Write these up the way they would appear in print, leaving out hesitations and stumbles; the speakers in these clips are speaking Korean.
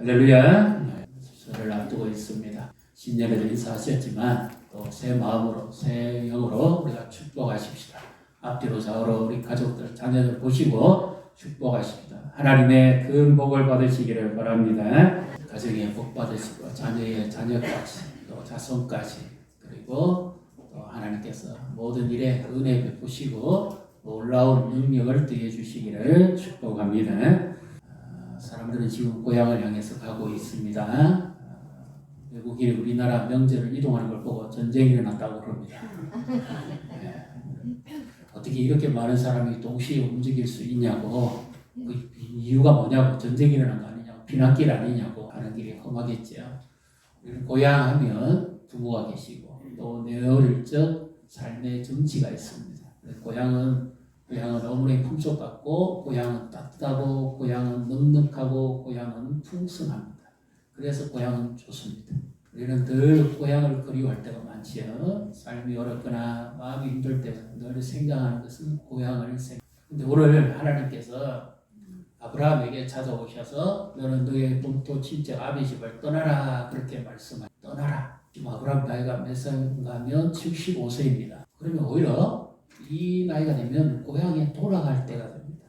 할렐루야. 설을 앞두고 있습니다. 신년에도 인사하셨지만 또 새 마음으로 새 영으로 우리가 축복하십시다. 앞뒤로 좌우로 우리 가족들 자녀들 보시고 축복하십니다. 하나님의 큰 복을 받으시기를 바랍니다. 가정에 복 받으시고 자녀의 자녀까지 또 자손까지 그리고 또 하나님께서 모든 일에 은혜 베푸시고 놀라운 능력을 더해 주시기를 축복합니다. 사람들은 지금 고향을 향해서 가고 있습니다. 외국인이 우리나라 명절을 이동하는 걸 보고 전쟁이 일어났다고 그럽니다. 네. 어떻게 이렇게 많은 사람이 동시에 움직일 수 있냐고, 그 이유가 뭐냐고, 전쟁이 일어난 거 아니냐고, 피난길 아니냐고 하는 길이 험하겠죠. 우리는 고향 하면 부모가 계시고 또 내 어릴 적 삶의 정치가 있습니다. 고향은 어머니의 품속 같고, 고향은 따뜻하고, 고향은 넉넉하고, 고향은 풍성합니다. 그래서 고향은 좋습니다. 우리는 늘 고향을 그리워할 때가 많지요. 삶이 어렵거나 마음이 힘들 때 늘 생각하는 것은 고향을 근데 오늘 하나님께서 아브라함에게 찾아오셔서 너는 너의 본토 친척 아비 집을 떠나라 그렇게 말씀하셨습니다. 떠나라. 지금 아브라함 나이가 몇 살인가 하면 75세입니다. 그러면 오히려 이 나이가 되면 고향에 돌아갈 때가 됩니다.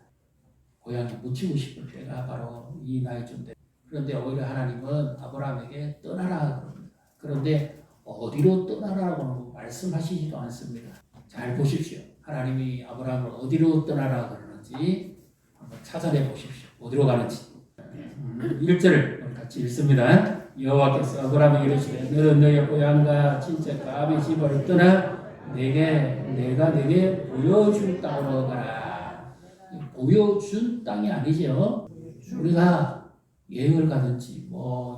고향에 묻히고 싶을 때가 바로 이 나이쯤 됩니다. 그런데 오히려 하나님은 아브라함에게 떠나라 그럽니다. 그런데 어디로 떠나라고 말씀하시지도 않습니다. 잘 보십시오. 하나님이 아브라함을 어디로 떠나라 그러는지 한번 찾아내 보십시오. 어디로 가는지. 1절을 같이 읽습니다. 여호와께서 아브라함에게 이르시되 너는 너의 고향과 친척과 아비 집을 떠나 내가 내게 보여줄 땅으로 가라. 보여준 땅이 아니죠. 우리가 여행을 가든지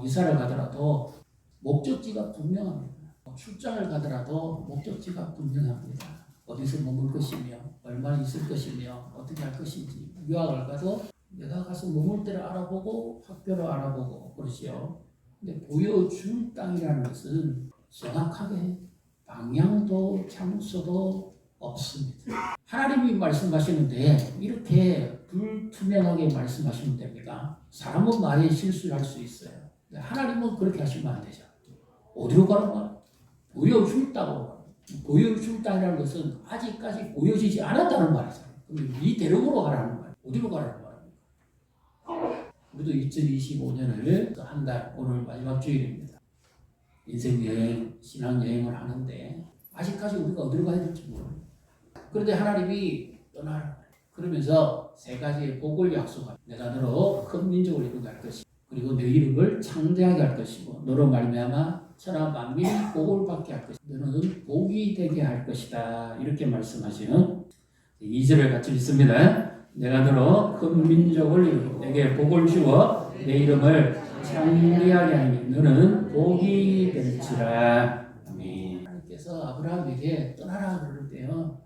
이사를 가더라도 목적지가 분명합니다. 출장을 가더라도 목적지가 분명합니다. 어디서 머물 것이며 얼마나 있을 것이며 어떻게 할 것인지. 유학을 가도 내가 가서 머물 때를 알아보고 학교를 알아보고 그러지요. 근데 보여줄 땅이라는 것은 정확하게 방향도 장소도 없습니다. 하나님이 말씀하시는데 이렇게 불투명하게 말씀하시면 됩니까? 사람은 많이 실수를 할 수 있어요. 하나님은 그렇게 하시면 안 되죠. 어디로 가는 거야? 보여줄 땅으로. 보여줄 땅이라는 것은 아직까지 보여지지 않았다는 말이잖아요. 그럼 이 대륙으로 가라는 말이에요. 어디로 가라는 말입니까? 우리도 2025년을 한 달, 오늘 마지막 주일입니다. 인생 여행, 신앙 여행을 하는데 아직까지 우리가 어디로 가야 될지 모릅니다. 그런데 하나님이 떠나라. 그러면서 세 가지의 복을 약속합니다. 내가 너로 큰 민족을 이루게 할 것이고 그리고 내 이름을 창대하게 할 것이고 너로 말미암아 천하 만민이 복을 받게 할 것이고 너는 복이 되게 할 것이다. 이렇게 말씀하시는 2절을 같이 읽습니다. 내가 너로 큰 민족을 이루고 내게 복을 주어 내 이름을 창대하게 하니 너는 복이 될지라. 아멘. 하나님께서 아브라함에게 떠나라 그럴 때요.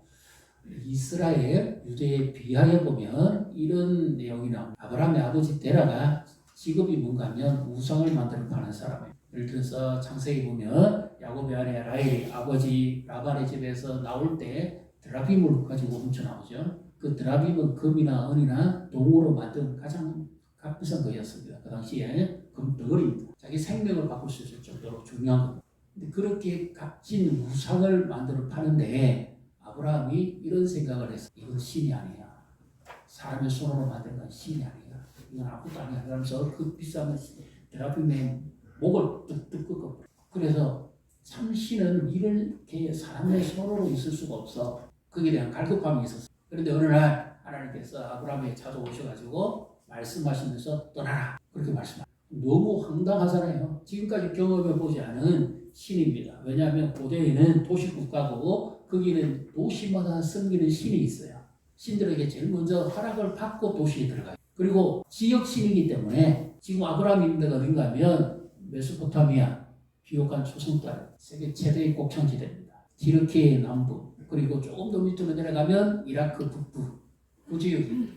이스라엘 유대에 비하여 보면 이런 내용이 나옵니다. 아브라함의 아버지 데라가 직업이 뭔가 하면 우상을 만들어 파는 사람이에요. 예를 들어서 창세기 보면 야곱의 아내 라헬이 아버지 라반의 집에서 나올 때 드라빔을 가지고 훔쳐 나오죠. 그 드라빔은 금이나 은이나 동으로 만든 가장 값비싼 거였습니다. 그 당시에 금덩어리입니다. 자기 생명을 바꿀 수 있을 정도로 중요한 겁니다. 근데 그렇게 값진 우상을 만들어 파는데 아브라함이 이런 생각을 했어요. 이건 신이 아니야. 사람의 손으로 만든 건 신이 아니야. 이건 아무것도 아니야. 그러면서 그 비싼 드라빔의 목을 뚝뚝 꺾어. 그래서 참 신은 이렇게 사람의 손으로 있을 수가 없어. 거기에 대한 갈급함이 있었어. 그런데 어느 날 하나님께서 아브라함에게 찾아오셔가지고 말씀하시면서 떠나라. 그렇게 말씀하셨어요. 너무 황당하잖아요. 지금까지 경험해보지 않은 신입니다. 왜냐하면 고대에는 도시국가고 거기는 도시마다 섬기는 신이 있어요. 신들에게 제일 먼저 허락을 받고 도시에 들어가요. 그리고 지역 신이기 때문에 지금 아브라함이 있는 데가 어딘가 하면 메소포타미아, 비옥한 초승달, 세계 최대의 곡창지대입니다. 티르키의 남부, 그리고 조금 더 밑으로 내려가면 이라크 북부, 그 지역입니다.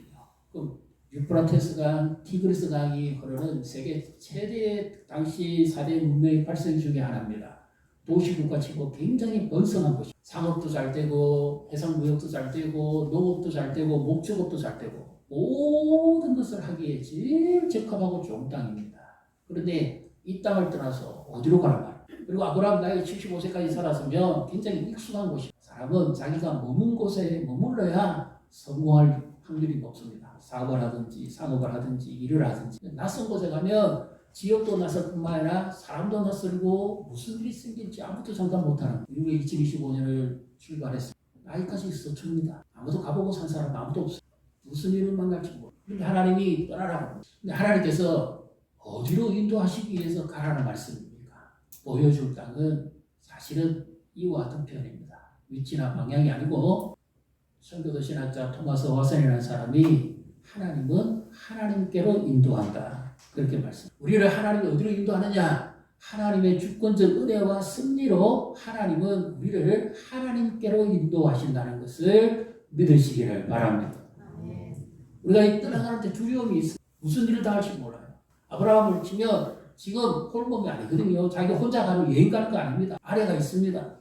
그럼 유프라테스강, 티그리스 강이 흐르는 세계 최대 당시 4대 문명의 발생 중에 하나입니다. 도시국가치고 굉장히 번성한 곳이 상업도 잘 되고 해상무역도 잘 되고 농업도 잘 되고 목축업도 잘 되고 모든 것을 하기에 제일 적합하고 좋은 땅입니다. 그런데 이 땅을 떠나서 어디로 가란 말이에요. 그리고 아브라함 나이 75세까지 살았으면 굉장히 익숙한 곳이에요. 사람은 자기가 머문 곳에 머물러야 성공할 확률이 높습니다. 사업을 하든지 상업을 하든지 일을 하든지. 낯선 곳에 가면 지역도 낯설 뿐만 아니라 사람도 낯설고 무슨 일이 생길지 아무도 장담 못하는. 미국에 2025년을 출발했어요. 나이까지 서춥니다. 아무도 가보고 산 사람 아무도 없어요. 무슨 일을 만날지 모르고. 그런데 하나님이 떠나라고. 근데 하나님께서 어디로 인도하시기 위해서 가라는 말씀입니까? 보여줄 땅은 사실은 이와 같은 표현입니다. 위치나 방향이 아니고 선교도 신학자 토마스 와슨이라는 사람이 하나님은 하나님께로 인도한다. 그렇게 말씀. 우리를 하나님이 어디로 인도하느냐? 하나님의 주권적 은혜와 섭리로 하나님은 우리를 하나님께로 인도하신다는 것을 믿으시기를 바랍니다. 우리가 이 떠나가는 데 두려움이 있어. 무슨 일을 당할지 몰라요. 아브라함을 치면 지금 홀몸이 아니거든요. 자기가 혼자 가는 여행 가는 거 아닙니다. 아내가 있습니다.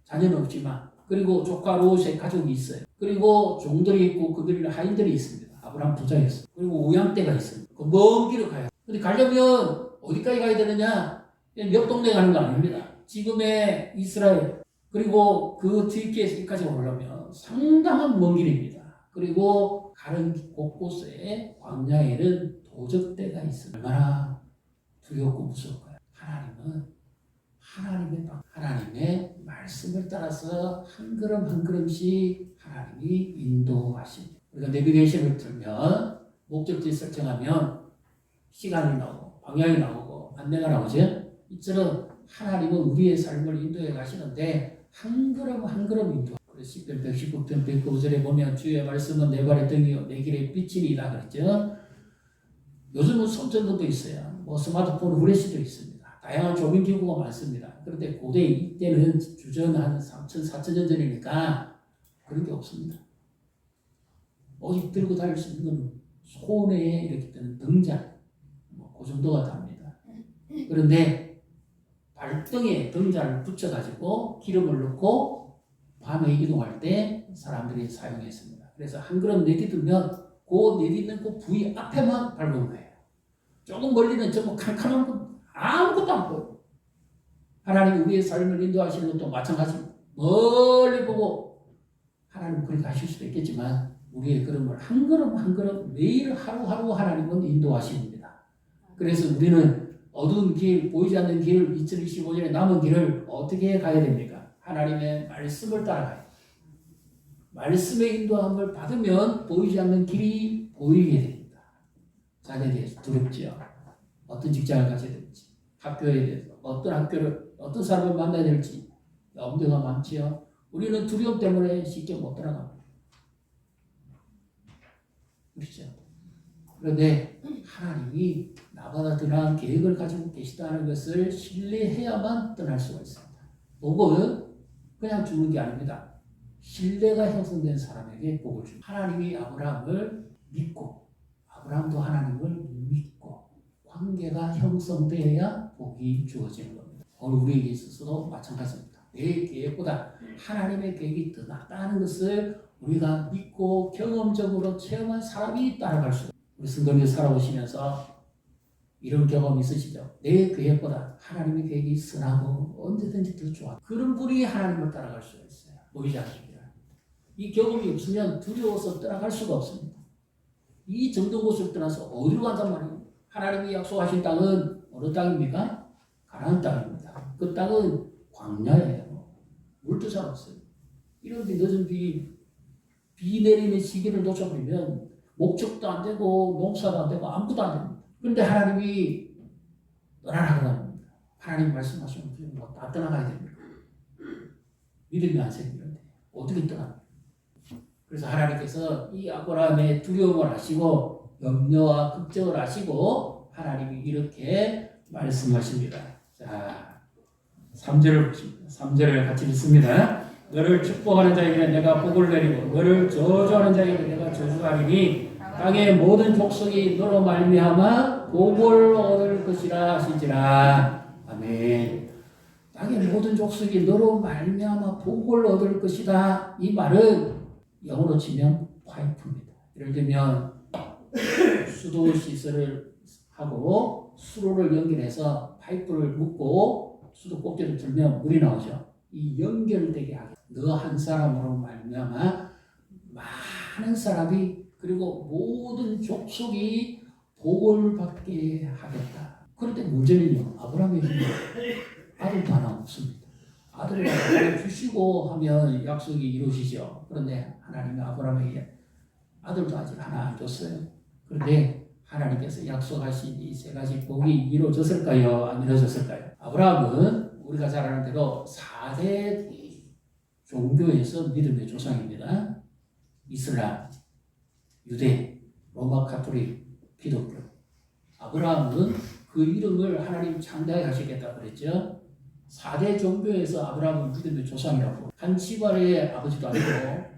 자녀는 없지만. 그리고 조카 롯의 가족이 있어요. 그리고 종들이 있고 그들 하인들이 있습니다. 아브라함 부자였어요. 그리고 우양떼가 있습니다. 그 먼 길을 가야 돼요. 근데 가려면 어디까지 가야 되느냐? 옆 동네 가는 거 아닙니다. 지금의 이스라엘 그리고 그 뒤에까지 오려면 상당한 먼 길입니다. 그리고 가는 곳곳에 광야에는 도적대가 있어요. 얼마나 두렵고 무서울까요? 하나님의 말씀을 따라서 한 걸음 한 걸음씩 하나님이 인도하십니다. 우리가 내비게이션을 틀면 목적지 설정하면 시간이 나오고 방향이 나오고 안내가 나오죠. 이처럼 하나님은 우리의 삶을 인도해 가시는데 한 걸음 한 걸음 인도. 그래서 시편 119편 109절에 보면 주의 말씀은 내 발의 등이요 내 길의 빛이니이다 그랬죠. 요즘은 손전등도 있어요. 뭐 스마트폰 후레쉬도 있습니다. 다양한 조명기구가 많습니다. 그런데 고대 이때는 주전 한 3천, 4천 년 전이니까 그런 게 없습니다. 오직 들고 다닐 수 있는 건 손에 이렇게 뜨는 등잔, 그 정도가 답니다. 그런데 발등에 등잔을 붙여가지고 기름을 넣고 밤에 이동할 때 사람들이 사용했습니다. 그래서 한 걸음 내딛으면 그 내딛는 그 부위 앞에만 밟은 거예요. 조금 멀리는 전부 캄캄한 거 아무것도 안 보여요. 하나님이 우리의 삶을 인도하시는 것도 마찬가지입니다. 멀리 보고 하나님 그렇게 하실 수도 있겠지만 우리의 걸음을 한 걸음 한 걸음 매일 하루하루 하나님은 인도하십니다. 그래서 우리는 어두운 길, 보이지 않는 길, 2025년에 남은 길을 어떻게 가야 됩니까? 하나님의 말씀을 따라가요. 말씀의 인도함을 받으면 보이지 않는 길이 보이게 됩니다. 자녀에 대해서 두렵지요. 어떤 직장을 가져야 될지, 학교에 대해서 어떤 사람을 만나야 될지 염려가 많지요. 우리는 두려움 때문에 쉽게 못 들어갑니다. 그렇죠? 그런데 하나님이 나보다 더 나은 계획을 가지고 계시다는 것을 신뢰해야만 떠날 수가 있습니다. 복은 그냥 주는 게 아닙니다. 신뢰가 형성된 사람에게 복을 줍니다. 하나님이 아브라함을 믿고 아브라함도 하나님을 믿고 관계가 형성되어야 복이 주어지는 겁니다. 오늘 우리에게 있어서도 마찬가지입니다. 내 계획보다 하나님의 계획이 더 낫다는 것을 우리가 믿고 경험적으로 체험한 사람이 따라갈 수 있습니다. 우리 성도님 살아오시면서 이런 경험 있으시죠? 내 계획보다 하나님의 계획이 선하고 언제든지 더 좋아. 그런 분이 하나님을 따라갈 수가 있어요. 보이지 않습니다. 이 경험이 없으면 두려워서 떠나갈 수가 없습니다. 이 정도 곳을 떠나서 어디로 간단 말이에요? 하나님이 약속하신 땅은 어느 땅입니까? 가나안 땅입니다. 그 땅은 광야예요. 물도 잘 없어요. 이런데 늦은 비 내리는 시기를 놓쳐버리면 목축도 안 되고 농사도 안 되고 아무것도 안 됩니다. 그런데 하나님이 떠나라고 합니다. 하나님 말씀하시면 뭐 다 떠나가야 됩니다. 믿음이 안 생기는데 어떻게 떠납니까? 그래서 하나님께서 이 아브라함의 두려움을 아시고 염려와 걱정을 아시고 하나님이 이렇게 말씀하십니다. 자, 3절을 보십니다. 3절을 같이 읽습니다. 너를 축복하는 자에게 내가 복을 내리고 너를 저주하는 자에게 내가 저주하리니 땅의 모든 족속이 너로 말미암아 복을 얻을 것이라 하시지라. 아멘. 땅의 모든 족속이 너로 말미암아 복을 얻을 것이다. 이 말은 영어로 치면 파이프입니다. 예를 들면 수도 시설을 하고 수로를 연결해서 파이프를 묶고 수도꼭지를 들면 물이 나오죠. 이 연결되게 하겠다. 너 한 사람으로 말미암아 많은 사람이 그리고 모든 족속이 복을 받게 하겠다. 그런데 문제는요. 아브라함에게 아들도 하나 없습니다. 아들을 주시고 하면 약속이 이루어지죠. 그런데 하나님이 아브라함에게 아들도 아직 하나 안 줬어요. 그런데 하나님께서 약속하신 이 세 가지 복이 이루어졌을까요? 안 이루어졌을까요? 아브라함은 우리가 잘 아는 대로 4대 종교에서 믿음의 조상입니다. 이슬람, 유대, 로마 카톨릭, 기독교. 아브라함은 그 이름을 하나님 창대하게 하시겠다 그랬죠. 4대 종교에서 아브라함은 믿음의 조상이라고. 한 집안의 아버지도 아니고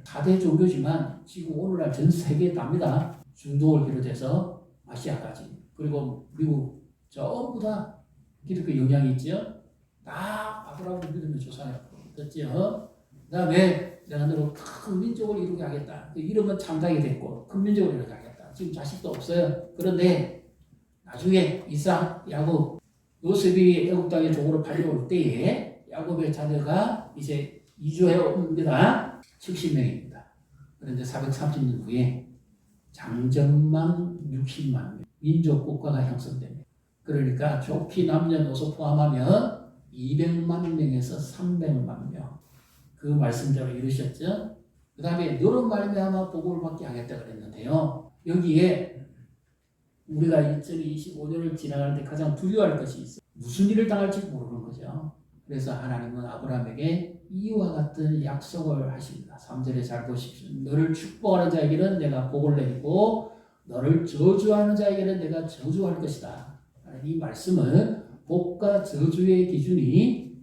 4대 종교지만 지금 오늘날 전 세계에 답니다. 중동을 비롯해서 아시아까지. 그리고 미국 전부 다 기독교 영향이 있죠. 다 아브라함을 믿음의 조상이라고 그랬죠. 그 다음에 내가 너로 큰 민족을 이루게 하겠다. 그 이름은 창작이 됐고 큰 민족을 이루게 하겠다. 지금 자식도 없어요. 그런데 나중에 이삭, 야곱, 요셉이 애굽 땅에 종으로 팔려올 때에 야곱의 자녀가 이제 이주해 옵니다. 70명입니다. 그런데 430년 후에 장정만 60만 명, 민족 국가가 형성됩니다. 그러니까 좋기 남녀노소 포함하면 200만 명에서 300만 명. 그 말씀대로 이루셨죠. 그 다음에 너로 말미암아 복을 받게 하겠다 그랬는데요. 여기에 우리가 2025년을 지나갈 때 가장 두려워할 것이 있어요. 무슨 일을 당할지 모르는 거죠. 그래서 하나님은 아브라함에게 이와 같은 약속을 하십니다. 3절에 잘 보십시오. 너를 축복하는 자에게는 내가 복을 내리고 너를 저주하는 자에게는 내가 저주할 것이다. 이 말씀은 복과 저주의 기준이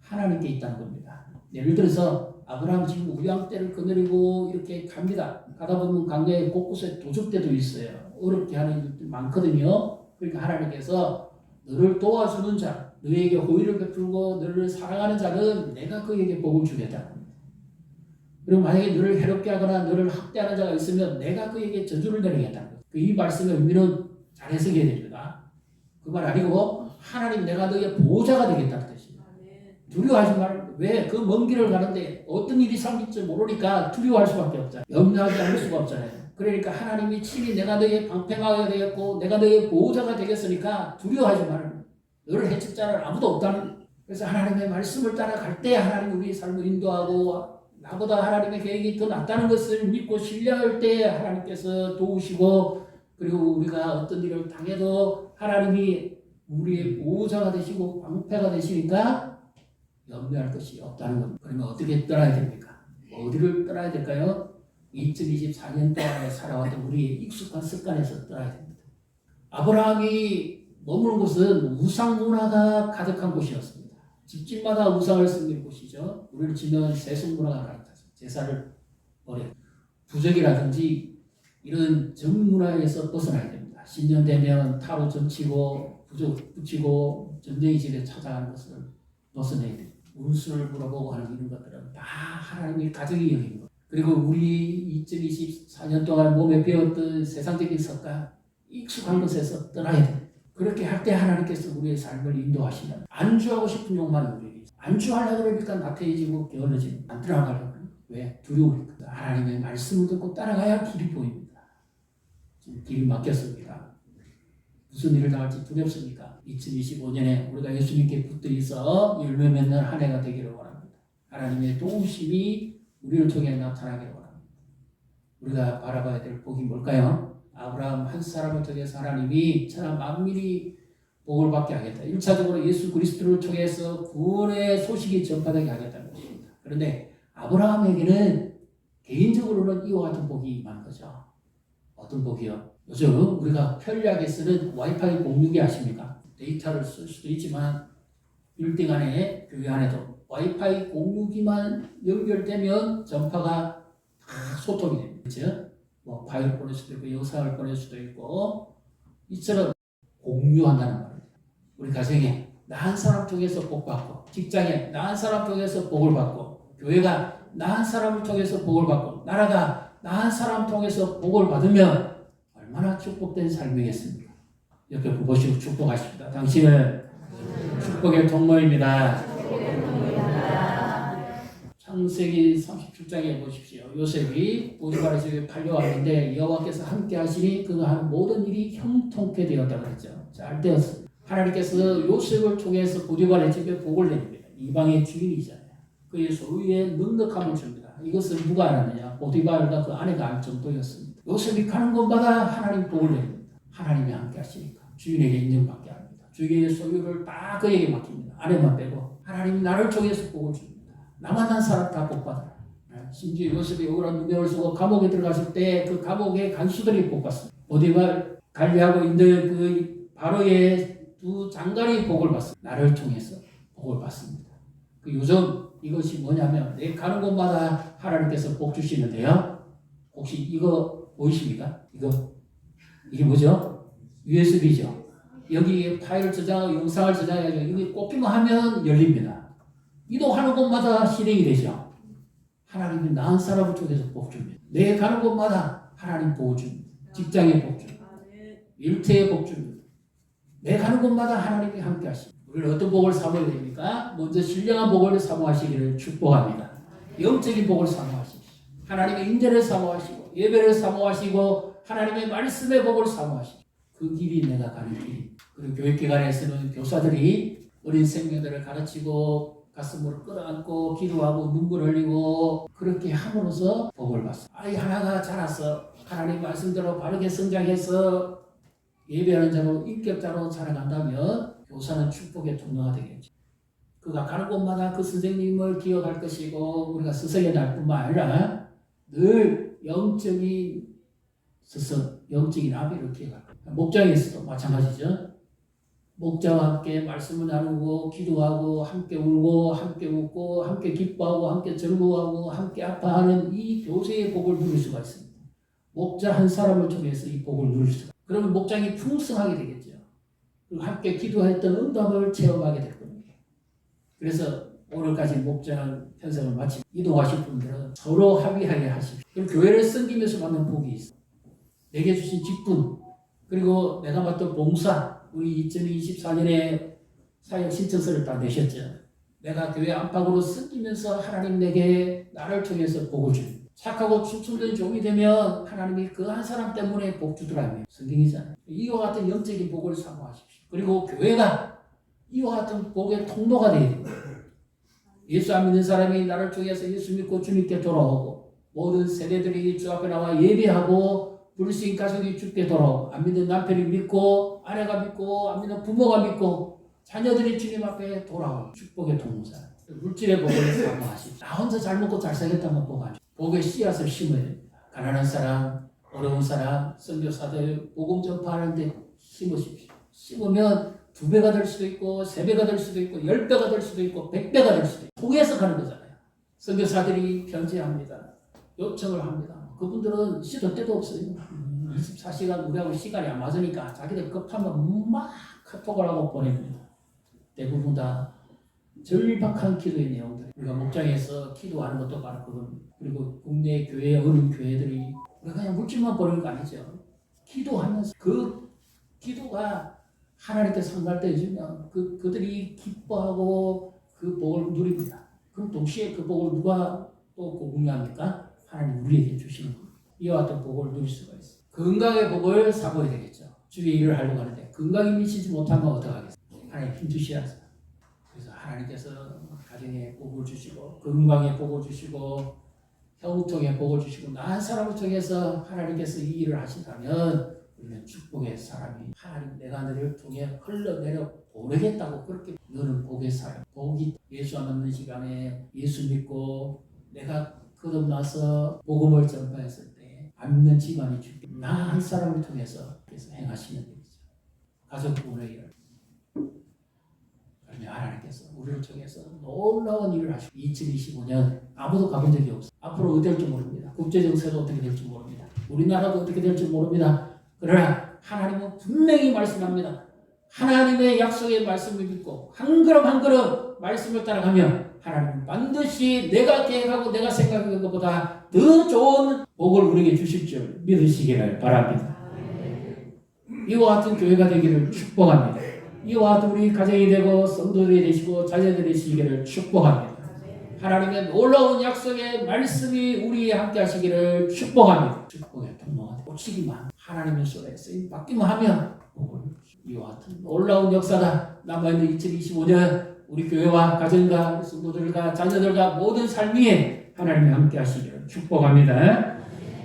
하나님께 있다는 겁니다. 예를 들어서 아브라함 지금 우양떼를 거느리고 이렇게 갑니다. 가다 보면 강가에 곳곳에 도적대도 있어요. 어렵게 하는 일들 많거든요. 그러니까 하나님께서 너를 도와주는 자, 너에게 호의를 베풀고 너를 사랑하는 자는 내가 그에게 복을 주겠다. 그리고 만약에 너를 해롭게 하거나 너를 학대하는 자가 있으면 내가 그에게 저주를 내리겠다. 이 말씀의 의미는 잘 해석해야 됩니다. 그 말 아니고 하나님 내가 너의 보호자가 되겠다는 뜻입니다. 두려워하지 말고 왜 그 먼 길을 가는데 어떤 일이 생길지 모르니까 두려워할 수밖에 없잖아요. 염려하지 않을 수가 없잖아요. 그러니까 하나님이 친히 내가 너의 방패가 되겠고 내가 너의 보호자가 되겠으니까 두려워하지 말고 너를 해칠 자는 아무도 없다는. 그래서 하나님의 말씀을 따라갈 때 하나님 우리 삶을 인도하고 나보다 하나님의 계획이 더 낫다는 것을 믿고 신뢰할 때 하나님께서 도우시고 그리고 우리가 어떤 일을 당해도 하나님이 우리의 보호자가 되시고 방패가 되시니까 염려할 것이 없다는 겁니다. 그러면 어떻게 떠나야 됩니까? 어디를 떠나야 될까요? 2024년 동안에 살아왔던 우리의 익숙한 습관에서 떠나야 됩니다. 아브라함이 머무는 곳은 우상 문화가 가득한 곳이었습니다. 집집마다 우상을 섬기는 곳이죠. 우리를 치면 세속 문화가 가득하죠. 제사를 버려. 부적이라든지 이런 정 문화에서 벗어나야 됩니다. 신년 되면 타로 점치고 부적 붙이고 전쟁의 집에 찾아가는 것을 벗어내야 됩니다. 운수를 물어보고 하는 이런 것들은 다 하나님의 가정이 여기는 거예요. 그리고 우리 2024년 동안 몸에 배웠던 세상적인 습관, 익숙한 것에서 떠나야 됩니다. 그렇게 할 때 하나님께서 우리의 삶을 인도하시면 안주하고 싶은 욕망이 우리에게 있어요. 안주하려고 그러니까 나태해지고 게을러지고 안 들어가려고 그래요. 왜? 두려우니까. 하나님의 말씀을 듣고 따라가야 길이 보입니다. 지금 길이 막혔습니다. 무슨 일을 당할지 두렵습니까? 2025년에 우리가 예수님께 붙들어 있어 열매 맺는 한 해가 되기를 원합니다. 하나님의 도우심이 우리를 통해 나타나기를 원합니다. 우리가 바라봐야 될 복이 뭘까요? 아브라함 한 사람을 통해서 하나님이 천하 만민이 복을 받게 하겠다. 1차적으로 예수 그리스도를 통해서 구원의 소식이 전파되게 하겠다는 것입니다. 그런데 아브라함에게는 개인적으로는 이와 같은 복이 임한 거죠. 어떤 복이요? 요즘 우리가 편리하게 쓰는 와이파이 공유기 아십니까? 데이터를 쓸 수도 있지만 빌딩 안에, 교회 안에도 와이파이 공유기만 연결되면 전파가 다 소통이 됩니다. 그렇죠? 뭐 파일을 보낼 수도 있고 영상을 보낼 수도 있고 이처럼 공유한다는 말입니다. 우리 가정에 나 한 사람 통해서 복 받고 직장에 나 한 사람 통해서 복을 받고 교회가 나 한 사람을 통해서 복을 받고 나라가 나 한 사람 통해서 복을 받으면 얼마나 축복된 삶이겠습니까? 옆에 보시고 축복하십니다. 당신은 축복의 통로입니다. 창세기 37장에 보십시오. 요셉이 보디발의 집에 팔려왔는데 여호와께서 함께 하시니 그가 한 모든 일이 형통케 되었다고 했죠. 잘 되었습니다. 하나님께서 요셉을 통해서 보디발의 집에 복을 내립니다. 이방의 주인이잖아요. 그의 소유에 넉넉함을 줍니다. 이것을 누가 알았느냐? 보디발과 그 아내가 알 정도였습니다. 요셉이 가는 곳마다 하나님 복을 내립니다. 하나님이 함께 하시니까 주인에게 인정받게 합니다. 주인의 소유를 다 그에게 맡깁니다. 아내만 빼고 하나님이 나를 통해서 복을 줍니다. 나만 한 사람 다 복받아라. 심지어 요셉이 억울한 누명을 쓰고 감옥에 들어갔을 때 그 감옥의 간수들이 복받습니다. 보디발 관리하고 있는 그 바로의 두 장관이 복을 받습니다. 나를 통해서 복을 받습니다. 그 요즘 이것이 뭐냐면 내 가는 곳마다 하나님께서 복 주시는데요. 혹시 이거 보이십니까? 이게 뭐죠? USB죠. 여기 파일을 저장하고 영상을 저장해가지고 여기 꼽기만 하면 열립니다. 이동하는 곳마다 실행이 되죠. 하나님이 나은 사람을 통해서 복 줍니다. 내 가는 곳마다 하나님 복 줍니다. 직장에 복 줍니다. 일터에 복 줍니다. 내 가는 곳마다 하나님이 함께 하십니다. 우리는 어떤 복을 사모해야 됩니까? 먼저 신령한 복을 사모하시기를 축복합니다. 영적인 복을 사모하십시오. 하나님의 인재를 사모하시고 예배를 사모하시고 하나님의 말씀의 복을 사모하십시오. 그 길이 내가 가는 길입니다. 그리고 교육기관에서는 교사들이 어린 생명들을 가르치고 가슴으로 끌어안고 기도하고 눈물 흘리고 그렇게 함으로써 복을 받습니다. 아이 하나가 자라서 하나님 말씀대로 바르게 성장해서 예배하는 자로 인격자로 자라간다면 교사는 축복의 통로가 되겠죠. 그가 가는 곳마다 그 선생님을 기억할 것이고 우리가 스승의 날뿐만 아니라 늘 영적인 스승, 영적인 아비를 기억할 거예요. 목장에서도 마찬가지죠. 목자와 함께 말씀을 나누고 기도하고 함께 울고 함께 웃고 함께 기뻐하고 함께 즐거워하고 함께 아파하는 이 교제의 복을 누릴 수가 있습니다. 목자 한 사람을 통해서 이 복을 누릴 수가 있습니다. 그러면 목장이 풍성하게 되겠죠. 그리고 함께 기도했던 응답을 체험하게 될 겁니다. 그래서 오늘까지 목장 편성을 마치고 이동하실 분들은 서로 합의하게 하십시오. 그럼 교회를 섬기면서 받는 복이 있어요. 내게 주신 직분 그리고 내가 맡은 봉사 우리 2024년에 사역 신청서를 다 내셨죠. 내가 교회 안팎으로 섬기면서 하나님 내게 나를 통해서 복을 줍니다. 착하고 충성된 종이 되면 하나님이 그 한 사람 때문에 복 주더라고요. 성경이잖아요. 이와 같은 영적인 복을 사모하십시오. 그리고 교회가 이와 같은 복의 통로가 되어야 됩니다. 예수 안 믿는 사람이 나를 통해서 예수 믿고 주님께 돌아오고 모든 세대들이 주 앞에 나와 예배하고 불신 가족이 주께 돌아오고 안 믿는 남편이 믿고 아내가 믿고 안 믿는 부모가 믿고 자녀들이 주님 앞에 돌아오고 축복의 통로자 물질의 복을 사모하십시오. 나 혼자 잘 먹고 잘 살겠다면 복 아니죠. 복의 씨앗을 심어야 됩니다. 가난한 사람, 어려운 사람, 선교사들 복음 전파하는데 심으십시오. 심으면 2배가 될 수도 있고 3배가 될 수도 있고 10배가 될 수도 있고 100배가 될 수도 있고 통해서 가는 거잖아요. 선교사들이 편지합니다. 요청을 합니다. 그분들은 시도 때도 없어요. 24시간 우리하고 시간이 안 맞으니까 자기들 급하면 막 카톡을 하고 보냅니다. 대부분 다 절박한 기도의 내용들. 우리가 목장에서 기도하는 것도 바로 그겁니다. 그리고 국내 교회, 어른 교회들이 우리가 그냥 물질만 버리는 거 아니죠. 기도하면서 그 기도가 하나님께 상달되어 주면 그들이 기뻐하고 그 복을 누립니다. 그럼 동시에 그 복을 누가 또 공유합니까? 하나님 우리에게 주시는 겁니다. 이와 같은 복을 누릴 수가 있어요. 건강의 복을 사모해야 되겠죠. 주의 일을 하려고 하는데 건강이 미치지 못하면 어떡하겠어요? 하나님 힘주셔야죠. 그래서 하나님께서 가정에 복을 주시고 건강에 복을 주시고 형통에 복을 주시고 나한 사람을 통해서 하나님께서 이 일을 하신다면 우리는 축복의 사람이 하나님 내가 너를 통해 흘러내려 보내겠다고 그렇게 너는 복의 사람 복이 예수 안 믿는 시간에 예수 믿고 내가 거듭나서 복음을 전파했을 때 안 믿는 집안이 죽게 나 한 사람을 통해서 그래서 행하시는 일이죠. 가족부의 일을 그러면 하나님께서 우리를 통해서 놀라운 일을 하시고 2025년 아무도 가본 적이 없어요. 앞으로 어떻게 될지 모릅니다. 국제정세도 어떻게 될지 모릅니다. 우리나라도 어떻게 될지 모릅니다. 그러나 하나님은 분명히 말씀합니다. 하나님의 약속의 말씀을 믿고 한 걸음 한 걸음 말씀을 따라가면 하나님은 반드시 내가 계획하고 내가 생각하는 것보다 더 좋은 복을 우리에게 주실 줄 믿으시기를 바랍니다. 이와 같은 교회가 되기를 축복합니다. 이와 같은 우리 가정이 되고 성도들이 되시고 자녀들이 되시기를 축복합니다. 하나님의 놀라운 약속의 말씀이 우리에 함께 하시기를 축복합니다. 축복의 통로가 오시기만 하나님의 손에 쓰임 받기만 하면 이와 같은 놀라운 역사가 남아있는 2025년 우리 교회와 가정과 성도들과 자녀들과 모든 삶 위에 하나님이 함께 하시기를 축복합니다.